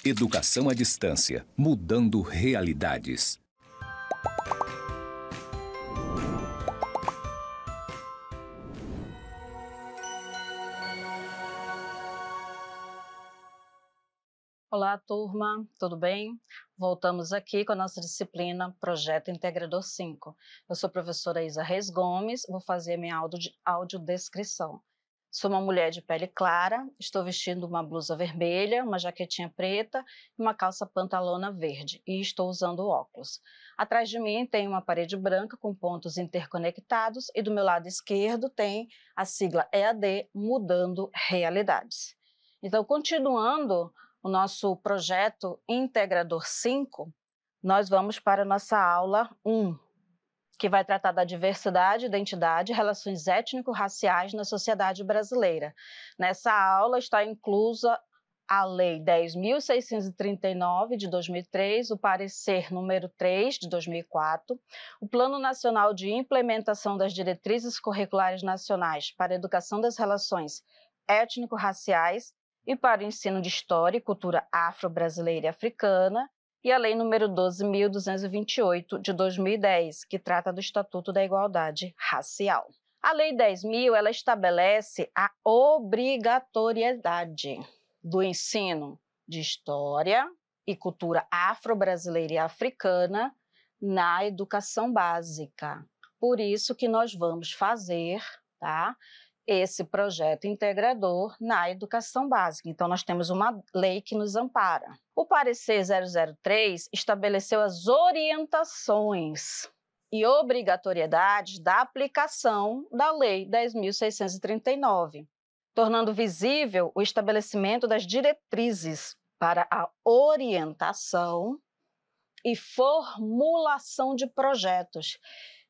Educação à distância, mudando realidades. Olá, turma, tudo bem? Voltamos aqui com a nossa disciplina Projeto Integrador 5. Eu sou a professora Isa Reis Gomes, vou fazer a minha audiodescrição. Sou uma mulher de pele clara, estou vestindo uma blusa vermelha, uma jaquetinha preta e uma calça pantalona verde e estou usando óculos. Atrás de mim tem uma parede branca com pontos interconectados e do meu lado esquerdo tem a sigla EAD Mudando Realidades. Então, continuando o nosso projeto Integrador 5, nós vamos para a nossa aula 1, que vai tratar da diversidade, identidade e relações étnico-raciais na sociedade brasileira. Nessa aula está inclusa a Lei 10.639 de 2003, o parecer número 3 de 2004, o Plano Nacional de Implementação das Diretrizes Curriculares Nacionais para a Educação das Relações Étnico-Raciais e para o ensino de História e Cultura Afro-Brasileira e Africana, e a Lei nº 12.228, de 2010, que trata do Estatuto da Igualdade Racial. A Lei 10.000, ela estabelece a obrigatoriedade do ensino de História e Cultura Afro-Brasileira e Africana na educação básica. Por isso que nós vamos fazer, tá, esse projeto integrador na educação básica. Então, nós temos uma lei que nos ampara. O parecer 003 estabeleceu as orientações e obrigatoriedades da aplicação da Lei 10.639, tornando visível o estabelecimento das diretrizes para a orientação e formulação de projetos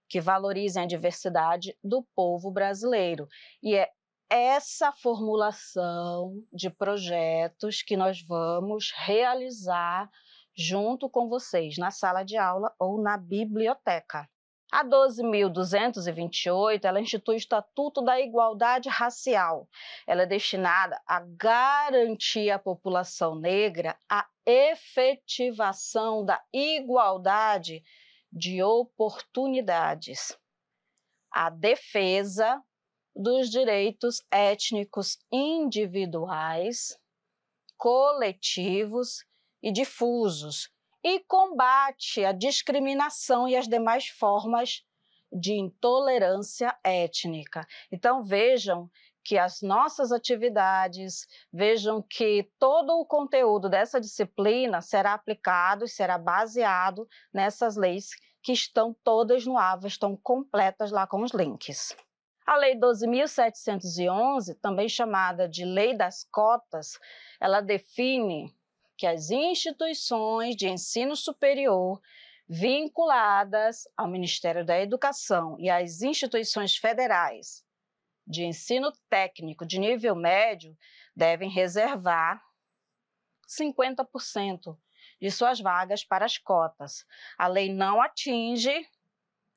que valorizem a diversidade do povo brasileiro. E é essa formulação de projetos que nós vamos realizar junto com vocês na sala de aula ou na biblioteca. A 12.228, ela institui o Estatuto da Igualdade Racial. Ela é destinada a garantir à população negra a efetivação da igualdade de oportunidades, a defesa dos direitos étnicos individuais, coletivos e difusos, e combate à discriminação e as demais formas de intolerância étnica. Então, vejam que as nossas atividades, vejam que todo o conteúdo dessa disciplina será aplicado e será baseado nessas leis que estão todas no AVA, estão completas lá com os links. A Lei 12.711, também chamada de Lei das Cotas, ela define que as instituições de ensino superior vinculadas ao Ministério da Educação e às instituições federais de ensino técnico de nível médio devem reservar 50% de suas vagas para as cotas. A lei não atinge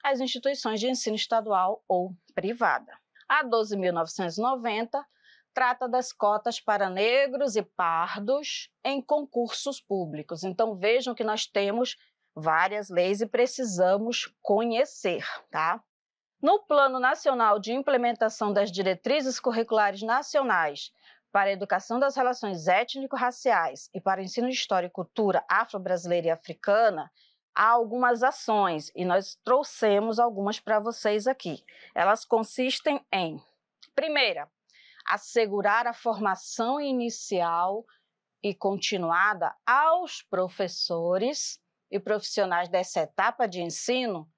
as instituições de ensino estadual ou privada. A 12.990 trata das cotas para negros e pardos em concursos públicos. Então, vejam que nós temos várias leis e precisamos conhecer, tá? No Plano Nacional de Implementação das Diretrizes Curriculares Nacionais para a Educação das Relações Étnico-Raciais e para o Ensino de História e Cultura Afro-Brasileira e Africana, há algumas ações e nós trouxemos algumas para vocês aqui. Elas consistem em, primeira, assegurar a formação inicial e continuada aos professores e profissionais dessa etapa de ensino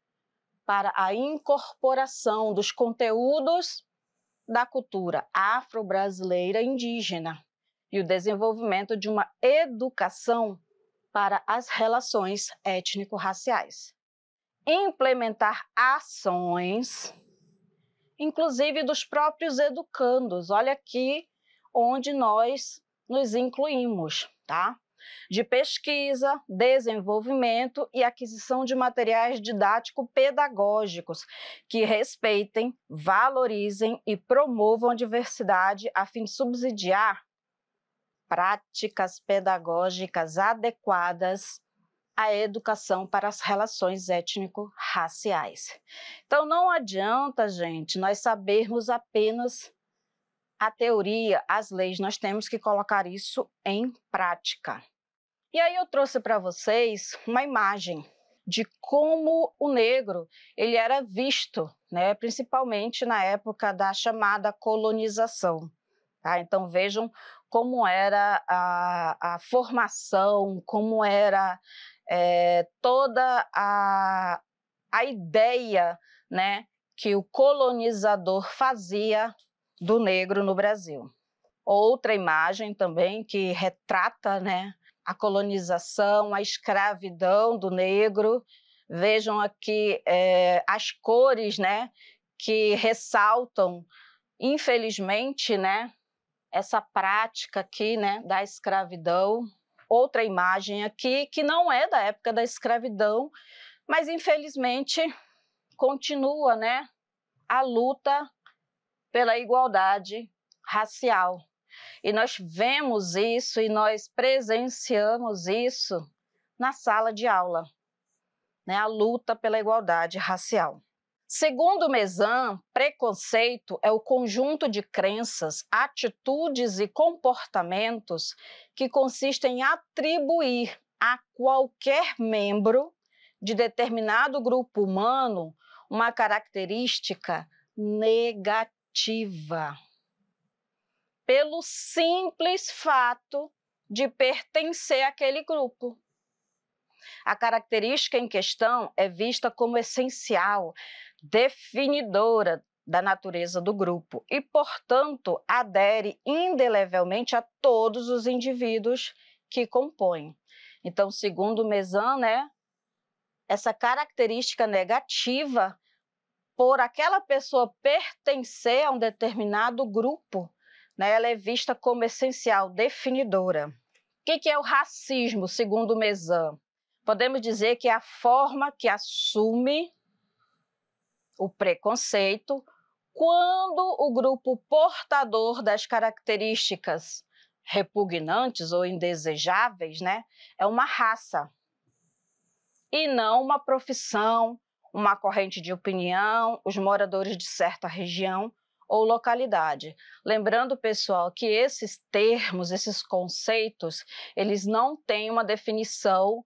para a incorporação dos conteúdos da cultura afro-brasileira indígena e o desenvolvimento de uma educação para as relações étnico-raciais. Implementar ações, inclusive dos próprios educandos. Olha aqui onde nós nos incluímos, tá? De pesquisa, desenvolvimento e aquisição de materiais didático-pedagógicos que respeitem, valorizem e promovam a diversidade a fim de subsidiar práticas pedagógicas adequadas à educação para as relações étnico-raciais. Então, não adianta, gente, nós sabermos apenas a teoria, as leis, nós temos que colocar isso em prática. E aí eu trouxe para vocês uma imagem de como o negro ele era visto, né, principalmente na época da chamada colonização. Tá? Então vejam como era a formação, como era toda a ideia, né, que o colonizador fazia do negro no Brasil. Outra imagem também que retrata, né, a colonização, a escravidão do negro. Vejam aqui as cores, né, que ressaltam, infelizmente, né, essa prática aqui, né, da escravidão. Outra imagem aqui que não é da época da escravidão, mas infelizmente continua, né, a luta pela igualdade racial. E nós vemos isso e nós presenciamos isso na sala de aula, né? A luta pela igualdade racial. Segundo Mezan, preconceito é o conjunto de crenças, atitudes e comportamentos que consistem em atribuir a qualquer membro de determinado grupo humano uma característica negativa, pelo simples fato de pertencer àquele grupo. A característica em questão é vista como essencial, definidora da natureza do grupo e, portanto, adere indelevelmente a todos os indivíduos que compõem. Então, segundo Mezan, né, essa característica negativa, por aquela pessoa pertencer a um determinado grupo, né, ela é vista como essencial, definidora. O que é o racismo, segundo Mezan? Podemos dizer que é a forma que assume o preconceito quando o grupo portador das características repugnantes ou indesejáveis, né, é uma raça e não uma profissão, uma corrente de opinião, os moradores de certa região ou localidade. Lembrando, pessoal, que esses termos, esses conceitos, eles não têm uma definição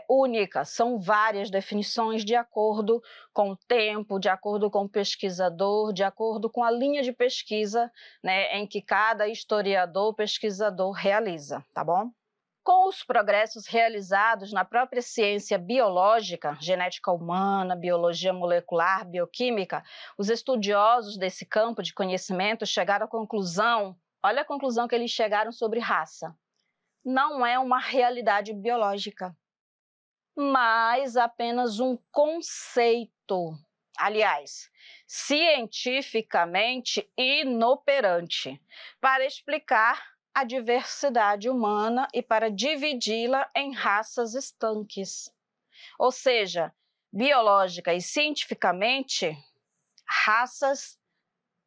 única, são várias definições de acordo com o tempo, de acordo com o pesquisador, de acordo com a linha de pesquisa, né, em que cada historiador, pesquisador realiza, tá bom? Com os progressos realizados na própria ciência biológica, genética humana, biologia molecular, bioquímica, os estudiosos desse campo de conhecimento chegaram à conclusão, olha a conclusão que eles chegaram sobre raça. Não é uma realidade biológica, mas apenas um conceito, aliás, cientificamente inoperante, para explicar a diversidade humana e para dividi-la em raças estanques. Ou seja, biológica e cientificamente, raças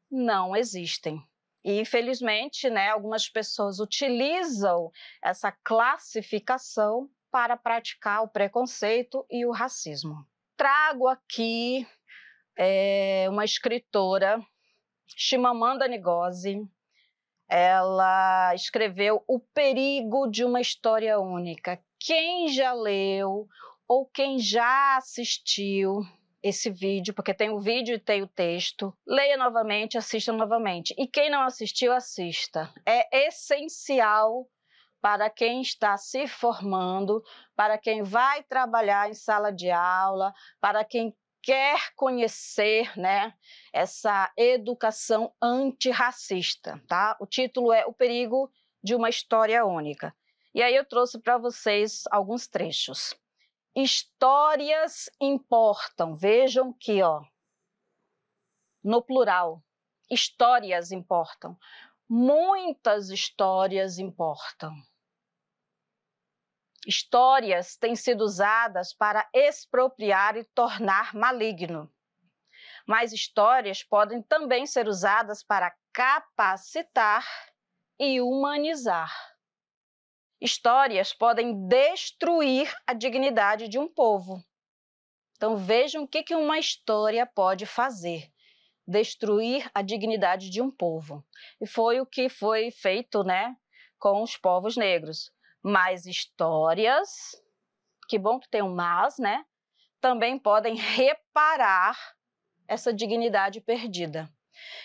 não existem. E, infelizmente, né, algumas pessoas utilizam essa classificação para praticar o preconceito e o racismo. Trago aqui uma escritora, Chimamanda Ngozi. Ela escreveu O Perigo de uma História Única. Quem já leu ou quem já assistiu esse vídeo, porque tem o vídeo e tem o texto, leia novamente, assista novamente. E quem não assistiu, assista. É essencial para quem está se formando, para quem vai trabalhar em sala de aula, para quem quer conhecer, né, essa educação antirracista, tá? O título é O Perigo de uma História Única. E aí eu trouxe para vocês alguns trechos. Histórias importam. Vejam que, ó, no plural, histórias importam. Muitas histórias importam. Histórias têm sido usadas para expropriar e tornar maligno. Mas histórias podem também ser usadas para capacitar e humanizar. Histórias podem destruir a dignidade de um povo. Então vejam o que uma história pode fazer. Destruir a dignidade de um povo. E foi o que foi feito, né, com os povos negros. Mas histórias, que bom que tem um mas, né, também podem reparar essa dignidade perdida.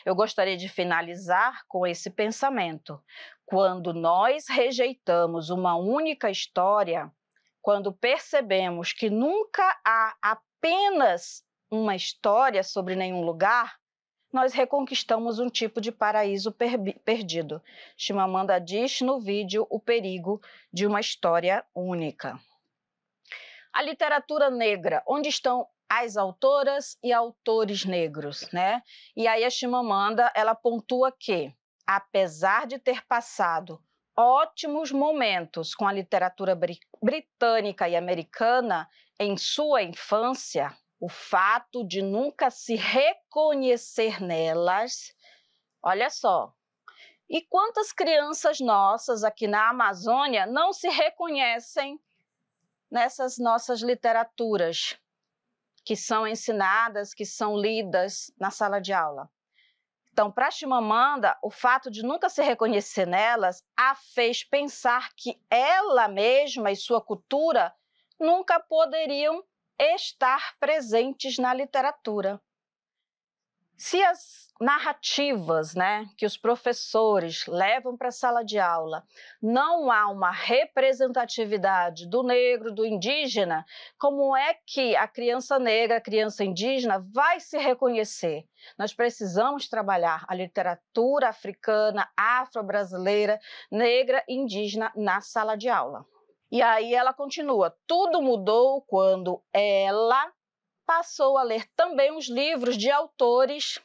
Eu gostaria de finalizar com esse pensamento. Quando nós rejeitamos uma única história, quando percebemos que nunca há apenas uma história sobre nenhum lugar, nós reconquistamos um tipo de paraíso perdido. Chimamanda diz no vídeo o perigo de uma história única. A literatura negra, onde estão as autoras e autores negros, né? E aí a Chimamanda, ela pontua que, apesar de ter passado ótimos momentos com a literatura britânica e americana em sua infância, o fato de nunca se reconhecer nelas, olha só, e quantas crianças nossas aqui na Amazônia não se reconhecem nessas nossas literaturas que são ensinadas, que são lidas na sala de aula. Então, para Chimamanda, o fato de nunca se reconhecer nelas a fez pensar que ela mesma e sua cultura nunca poderiam estar presentes na literatura. Se as narrativas, né, que os professores levam para a sala de aula, não há uma representatividade do negro, do indígena, como é que a criança negra, a criança indígena vai se reconhecer? Nós precisamos trabalhar a literatura africana, afro-brasileira, negra e indígena na sala de aula. E aí ela continua, tudo mudou quando ela passou a ler também os livros de autores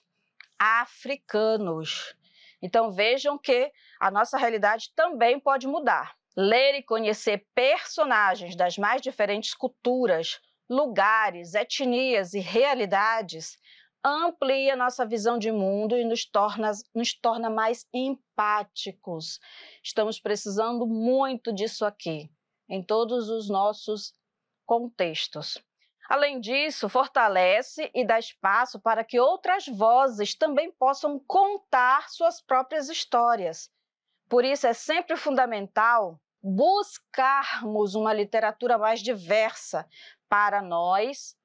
africanos. Então vejam que a nossa realidade também pode mudar. Ler e conhecer personagens das mais diferentes culturas, lugares, etnias e realidades amplia nossa visão de mundo e nos torna mais empáticos. Estamos precisando muito disso aqui, em todos os nossos contextos. Além disso, fortalece e dá espaço para que outras vozes também possam contar suas próprias histórias. Por isso, é sempre fundamental buscarmos uma literatura mais diversa para nós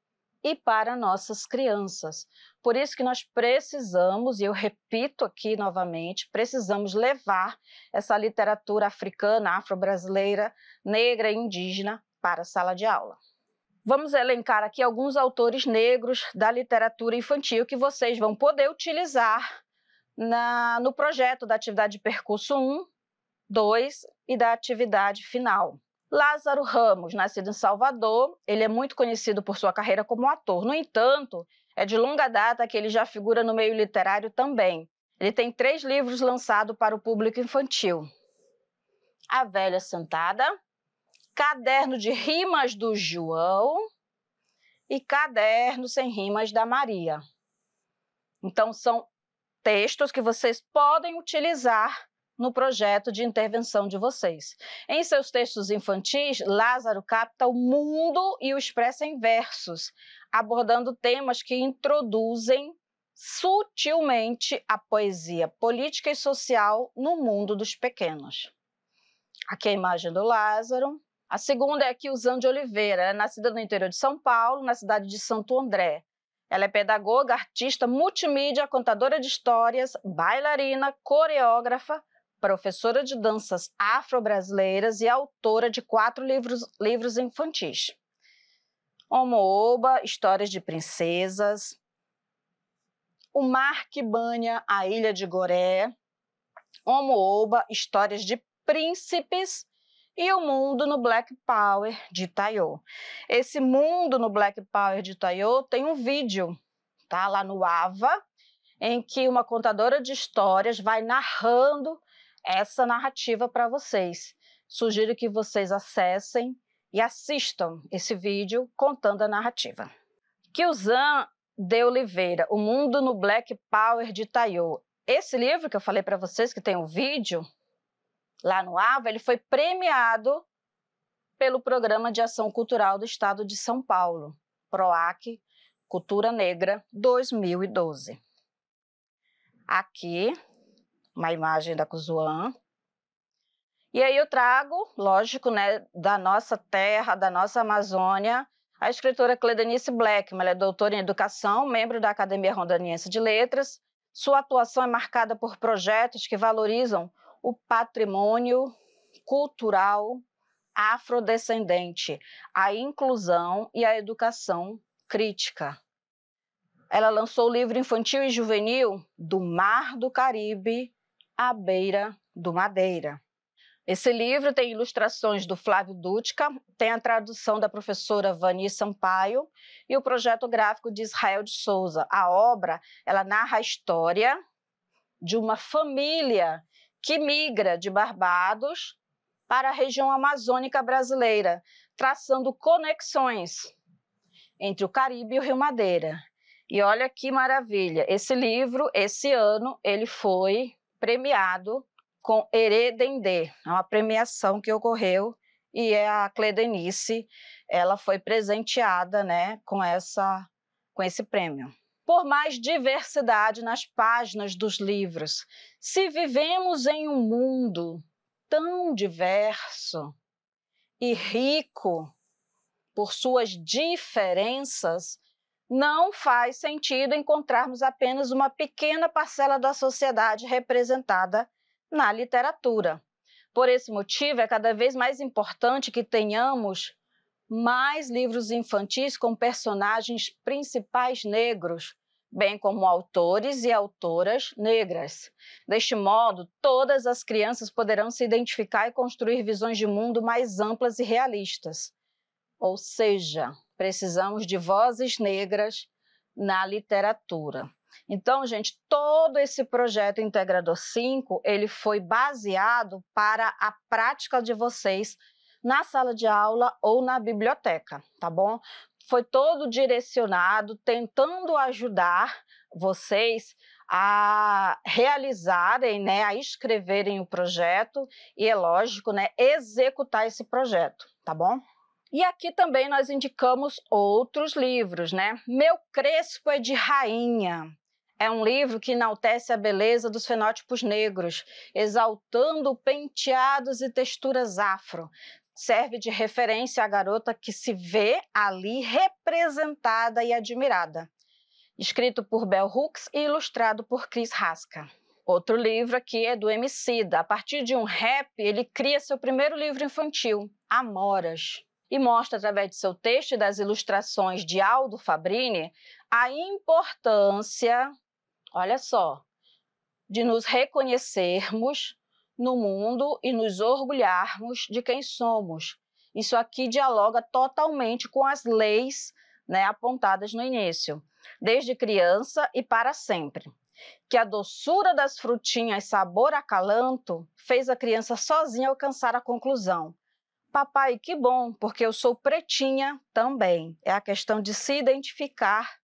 e para nossas crianças. Por isso que nós precisamos, e eu repito aqui novamente, precisamos levar essa literatura africana, afro-brasileira, negra e indígena para a sala de aula. Vamos elencar aqui alguns autores negros da literatura infantil que vocês vão poder utilizar no projeto da atividade de percurso 1, 2 e da atividade final. Lázaro Ramos, nascido em Salvador, ele é muito conhecido por sua carreira como ator. No entanto, é de longa data que ele já figura no meio literário também. Ele tem 3 livros lançados para o público infantil. A Velha Sentada, Caderno de Rimas do João e Caderno Sem Rimas da Maria. Então, são textos que vocês podem utilizar no projeto de intervenção de vocês. Em seus textos infantis, Lázaro capta o mundo e o expressa em versos, abordando temas que introduzem sutilmente a poesia política e social no mundo dos pequenos. Aqui é a imagem do Lázaro. A segunda é a Kilzan de Oliveira, nascida no interior de São Paulo, na cidade de Santo André. Ela é pedagoga, artista, multimídia, contadora de histórias, bailarina, coreógrafa, professora de danças afro-brasileiras e autora de 4 livros infantis. Omo-Oba, Histórias de Princesas, O Mar que Banha a Ilha de Goré, Omo-Oba, Histórias de Príncipes e O Mundo no Black Power de Taiô. Esse Mundo no Black Power de Taiô tem um vídeo, tá, lá no AVA, em que uma contadora de histórias vai narrando essa narrativa para vocês. Sugiro que vocês acessem e assistam esse vídeo contando a narrativa. Kilzan de Oliveira, O Mundo no Black Power de Taiô. Esse livro que eu falei para vocês, que tem um vídeo, lá no AVA, ele foi premiado pelo Programa de Ação Cultural do Estado de São Paulo, PROAC Cultura Negra 2012. Aqui, uma imagem da Kuzuan. E aí eu trago, lógico, né, da nossa terra, da nossa Amazônia, a escritora Cledenice Blackman. Ela é doutora em Educação, membro da Academia Rondoniense de Letras. Sua atuação é marcada por projetos que valorizam o patrimônio cultural afrodescendente, a inclusão e a educação crítica. Ela lançou o livro infantil e juvenil Do Mar do Caribe à Beira do Madeira. Esse livro tem ilustrações do Flávio Dutka, tem a tradução da professora Vani Sampaio e o projeto gráfico de Israel de Souza. A obra, ela narra a história de uma família que migra de Barbados para a região amazônica brasileira, traçando conexões entre o Caribe e o Rio Madeira. E olha que maravilha, esse livro, esse ano, ele foi premiado com Eredendê, é uma premiação que ocorreu e a Cledenice, ela foi presenteada, né, com esse prêmio. Por mais diversidade nas páginas dos livros, se vivemos em um mundo tão diverso e rico por suas diferenças, não faz sentido encontrarmos apenas uma pequena parcela da sociedade representada na literatura. Por esse motivo, é cada vez mais importante que tenhamos mais livros infantis com personagens principais negros, bem como autores e autoras negras. Deste modo, todas as crianças poderão se identificar e construir visões de mundo mais amplas e realistas. Ou seja, precisamos de vozes negras na literatura. Então, gente, todo esse projeto Integrador 5, ele foi baseado para a prática de vocês na sala de aula ou na biblioteca, tá bom? Foi todo direcionado, tentando ajudar vocês a realizarem, né, a escreverem o projeto e, é lógico, né, executar esse projeto, tá bom? E aqui também nós indicamos outros livros, né? Meu Crespo é de Rainha. É um livro que enaltece a beleza dos fenótipos negros, exaltando penteados e texturas afro. Serve de referência à garota que se vê ali representada e admirada. Escrito por Bell Hooks e ilustrado por Chris Rasca. Outro livro aqui é do Emicida. A partir de um rap, ele cria seu primeiro livro infantil, Amoras, e mostra, através de seu texto e das ilustrações de Aldo Fabrini, a importância, olha só, de nos reconhecermos no mundo e nos orgulharmos de quem somos. Isso aqui dialoga totalmente com as leis, né, apontadas no início, desde criança e para sempre. Que a doçura das frutinhas sabor acalanto fez a criança sozinha alcançar a conclusão. Papai, que bom, porque eu sou pretinha também. É a questão de se identificar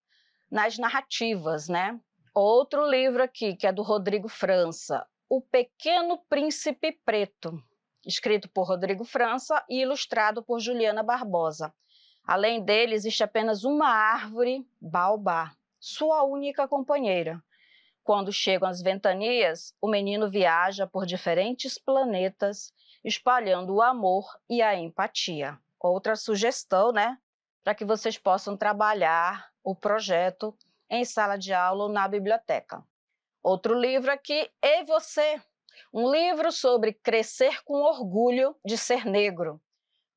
nas narrativas, né? Outro livro aqui, que é do Rodrigo França, O Pequeno Príncipe Preto, escrito por Rodrigo França e ilustrado por Juliana Barbosa. Além dele, existe apenas uma árvore, baobá, sua única companheira. Quando chegam as ventanias, o menino viaja por diferentes planetas, espalhando o amor e a empatia. Outra sugestão, né, para que vocês possam trabalhar o projeto em sala de aula ou na biblioteca. Outro livro aqui, E Você? Um livro sobre crescer com orgulho de ser negro.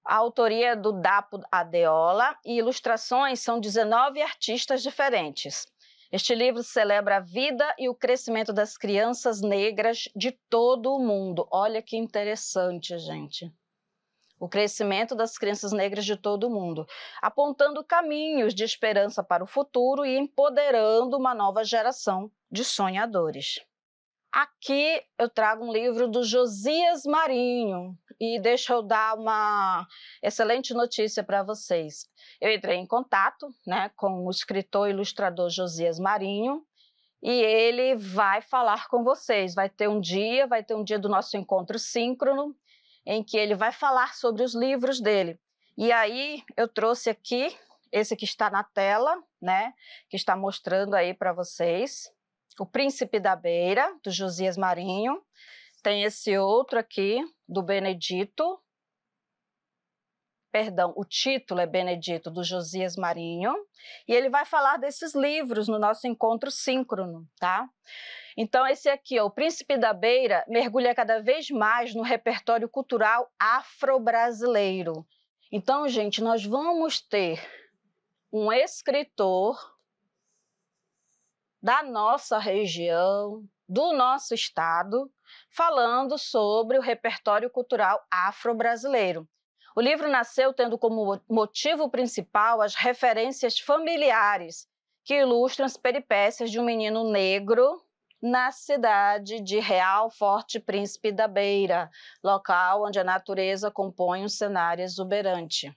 A autoria é do Dapo Adeola e ilustrações são 19 artistas diferentes. Este livro celebra a vida e o crescimento das crianças negras de todo o mundo. Olha que interessante, gente. O crescimento das crianças negras de todo o mundo, apontando caminhos de esperança para o futuro e empoderando uma nova geração de sonhadores. Aqui eu trago um livro do Josias Marinho e deixa eu dar uma excelente notícia para vocês. Eu entrei em contato, né, com o escritor e ilustrador Josias Marinho e ele vai falar com vocês. Vai ter um dia do nosso encontro síncrono, em que ele vai falar sobre os livros dele. E aí eu trouxe aqui, esse que está na tela, né, que está mostrando aí para vocês, O Príncipe da Beira, do Josias Marinho. Tem esse outro aqui, do Benedito. Perdão, o título é Benedito, do Josias Marinho. E ele vai falar desses livros no nosso encontro síncrono, tá? Então, esse aqui, ó, O Príncipe da Beira, mergulha cada vez mais no repertório cultural afro-brasileiro. Então, gente, nós vamos ter um escritor da nossa região, do nosso estado, falando sobre o repertório cultural afro-brasileiro. O livro nasceu tendo como motivo principal as referências familiares que ilustram as peripécias de um menino negro na cidade de Real Forte Príncipe da Beira, local onde a natureza compõe um cenário exuberante.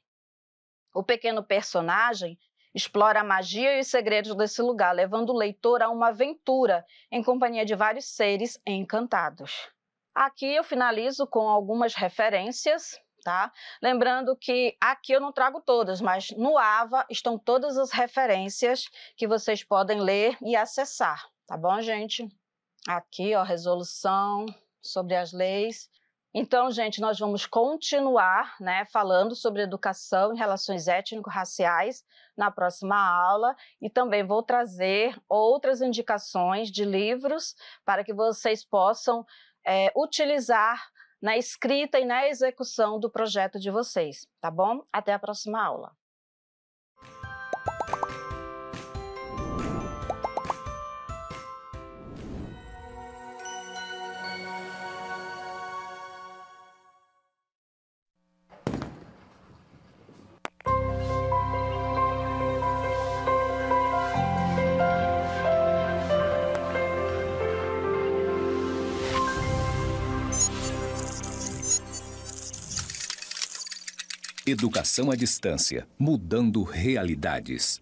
O pequeno personagem explora a magia e os segredos desse lugar, levando o leitor a uma aventura em companhia de vários seres encantados. Aqui eu finalizo com algumas referências, tá? Lembrando que aqui eu não trago todas, mas no AVA estão todas as referências que vocês podem ler e acessar, tá bom, gente? Aqui, ó, resolução sobre as leis. Então, gente, nós vamos continuar, né, falando sobre educação e relações étnico-raciais na próxima aula, e também vou trazer outras indicações de livros para que vocês possam utilizar na escrita e na execução do projeto de vocês, tá bom? Até a próxima aula. Educação à distância, mudando realidades.